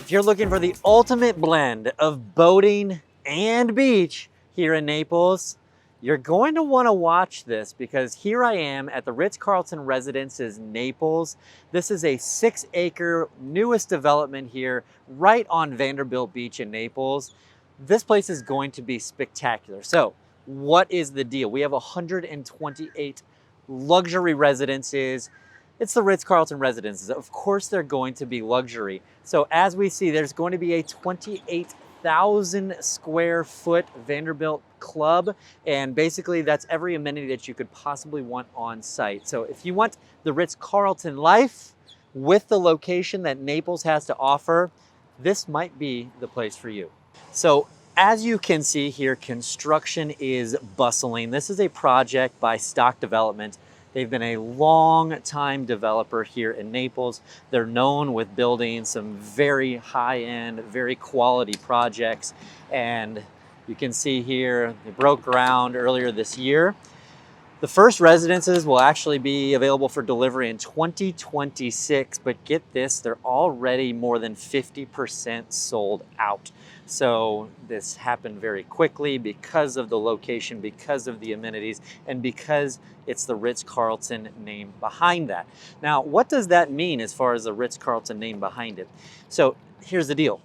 If you're looking for the ultimate blend of boating and beach here in Naples, you're going to want to watch this because here I am at the Ritz-Carlton Residences Naples. This is a 6-acre newest development here right on Vanderbilt Beach in Naples. This place is going to be spectacular. So what is the deal? We have 128 luxury residences. It's the Ritz-Carlton Residences. Of course, they're going to be luxury. So as we see, there's going to be a 28,000 square foot Vanderbilt club. And basically that's every amenity that you could possibly want on site. So if you want the Ritz-Carlton life with the location that Naples has to offer, this might be the place for you. So as you can see here, construction is bustling. This is a project by Stock Development. They've been a long-time developer here in Naples. They're known with building some very high-end, very quality projects. And you can see here, they broke ground earlier this year. The first residences will actually be available for delivery in 2026, but get this, they're already more than 50% sold out. So this happened very quickly because of the location, because of the amenities, and because it's the Ritz-Carlton name behind that. Now, what does that mean as far as the Ritz-Carlton name behind it? So here's the deal.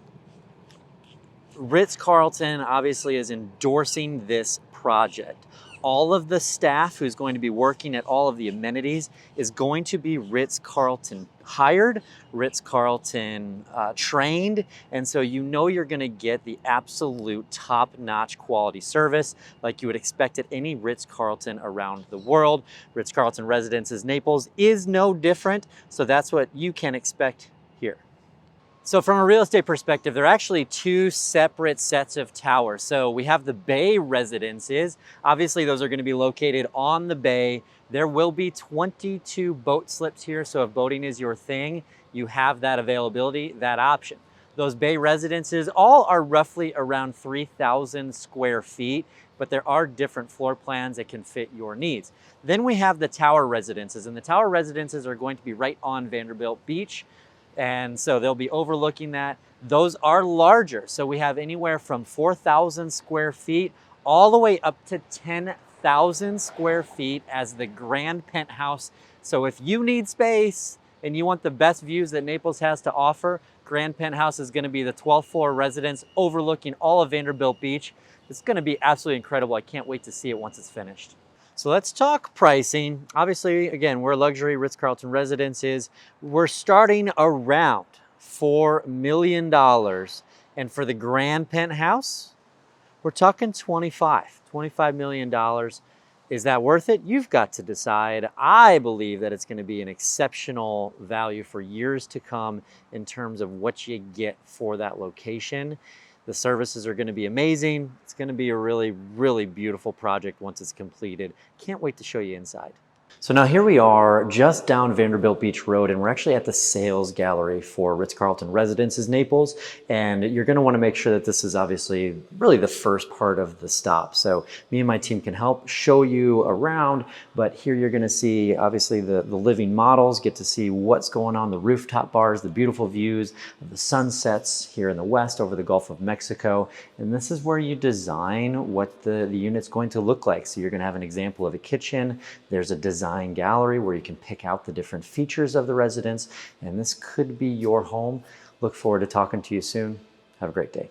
Ritz-Carlton obviously is endorsing this project. All of the staff who's going to be working at all of the amenities is going to be Ritz-Carlton hired, Ritz-Carlton trained, and so you know you're gonna get the absolute top-notch quality service like you would expect at any Ritz-Carlton around the world. Ritz-Carlton Residences Naples is no different, so that's what you can expect here. So from a real estate perspective, there are actually two separate sets of towers. So we have the bay residences. Obviously, those are going to be located on the bay. There will be 22 boat slips here. So if boating is your thing, you have that availability, that option. Those bay residences all are roughly around 3,000 square feet, but there are different floor plans that can fit your needs. Then we have the tower residences, and the tower residences are going to be right on Vanderbilt Beach. And so they'll be overlooking that. Those are larger. So we have anywhere from 4,000 square feet all the way up to 10,000 square feet as the Grand Penthouse. So if you need space and you want the best views that Naples has to offer, Grand Penthouse is going to be the 12th floor residence overlooking all of Vanderbilt Beach. It's going to be absolutely incredible. I can't wait to see it once it's finished. So let's talk pricing. Obviously, again, we're luxury Ritz-Carlton Residences. We're starting around $4 million. And for the Grand Penthouse, we're talking $25 million. Is that worth it? You've got to decide. I believe that it's going to be an exceptional value for years to come in terms of what you get for that location. The services are going to be amazing. It's going to be a really, really beautiful project once it's completed. Can't wait to show you inside. So now here we are just down Vanderbilt Beach Road, and we're actually at the sales gallery for Ritz-Carlton Residences Naples. And you're going to want to make sure that this is obviously really the first part of the stop. So me and my team can help show you around, but here you're going to see obviously the living models, get to see what's going on, the rooftop bars, the beautiful views of the sunsets here in the west over the Gulf of Mexico. And this is where you design what the unit's going to look like. So you're going to have an example of a kitchen. There's a design gallery where you can pick out the different features of the residence, and this could be your home. Look forward to talking to you soon. Have a great day.